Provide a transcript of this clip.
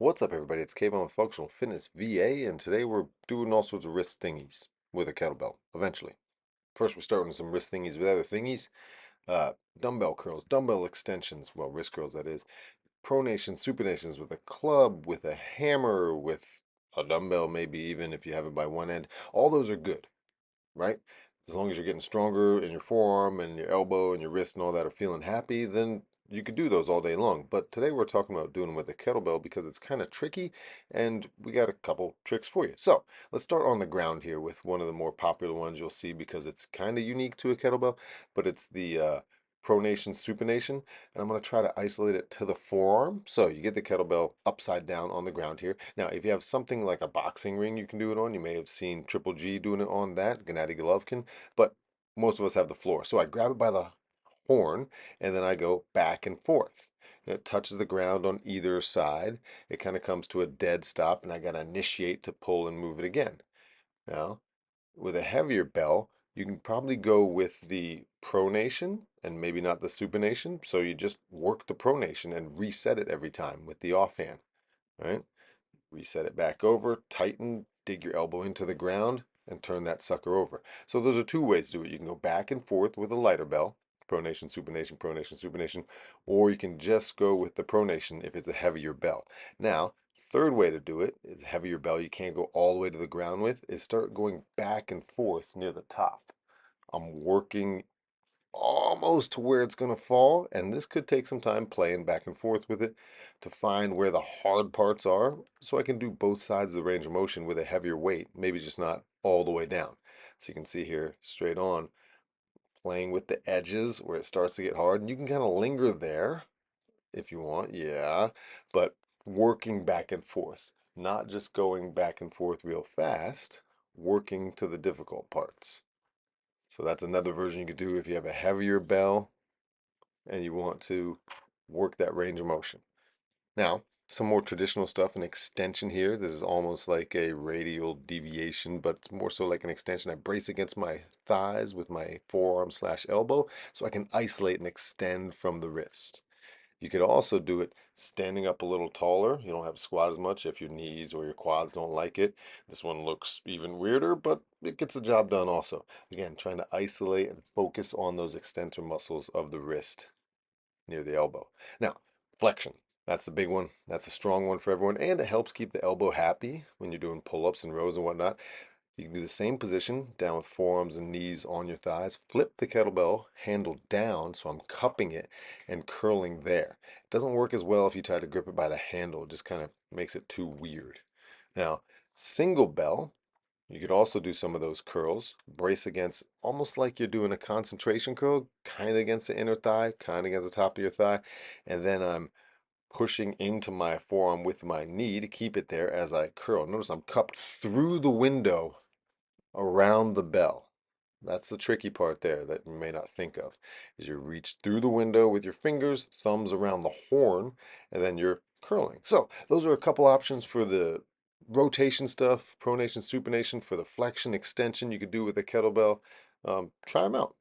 What's up, everybody? It's Kavon with Functional Fitness VA, and today we're doing all sorts of wrist thingies with a kettlebell, eventually. First, we're starting with some wrist thingies with other thingies. Uh, Dumbbell curls, dumbbell extensions, well, wrist curls, that is. Pronations, supinations with a club, with a hammer, with a dumbbell, maybe even if you have it by one end. All those are good, right? As long as you're getting stronger in your forearm and your elbow and your wrist and all that are feeling happy, then you could do those all day long. But today we're talking about doing them with a kettlebell because it's kind of tricky and we got a couple tricks for you. So let's start on the ground here with one of the more popular ones you'll see because it's kind of unique to a kettlebell, but it's the pronation supination, and I'm going to try to isolate it to the forearm. So you get the kettlebell upside down on the ground here. Now, if you have something like a boxing ring you can do it on, you may have seen Triple G doing it on that, Gennady Golovkin, but most of us have the floor. So I grab it by the horn and then I go back and forth. And it touches the ground on either side. It kind of comes to a dead stop, and I got to initiate to pull and move it again. Now, with a heavier bell, you can probably go with the pronation and maybe not the supination. So you just work the pronation and reset it every time with the offhand, right? Reset it back over, tighten, dig your elbow into the ground, and turn that sucker over. So those are two ways to do it. You can go back and forth with a lighter bell, pronation, supination, or you can just go with the pronation if it's a heavier bell. Now, third way to do it is heavier bell you can't go all the way to the ground with, is start going back and forth near the top. I'm working almost to where it's going to fall, and this could take some time playing back and forth with it to find where the hard parts are so I can do both sides of the range of motion with a heavier weight, maybe just not all the way down. So you can see here straight on, playing with the edges where it starts to get hard, and you can kind of linger there if you want, yeah, but working back and forth, not just going back and forth real fast, working to the difficult parts. So that's another version you could do if you have a heavier bell and you want to work that range of motion. Now, some more traditional stuff, an extension here. This is almost like a radial deviation, but it's more so like an extension. I brace against my thighs with my forearm slash elbow so I can isolate and extend from the wrist. You could also do it standing up a little taller. You don't have to squat as much if your knees or your quads don't like it. This one looks even weirder, but it gets the job done also. Again, trying to isolate and focus on those extensor muscles of the wrist near the elbow. Now, flexion. That's the big one. That's a strong one for everyone, and it helps keep the elbow happy when you're doing pull-ups and rows and whatnot. You can do the same position, down with forearms and knees on your thighs. Flip the kettlebell handle down, so I'm cupping it and curling there. It doesn't work as well if you try to grip it by the handle. It just kind of makes it too weird. Now, single bell, you could also do some of those curls. Brace against, almost like you're doing a concentration curl, kind of against the inner thigh, kind of against the top of your thigh. And then I'm pushing into my forearm with my knee to keep it there as I curl. Notice I'm cupped through the window around the bell. That's the tricky part there that you may not think of, is you reach through the window with your fingers, thumbs around the horn, and then you're curling. So those are a couple options for the rotation stuff, pronation, supination, for the flexion extension you could do with a kettlebell. Try them out.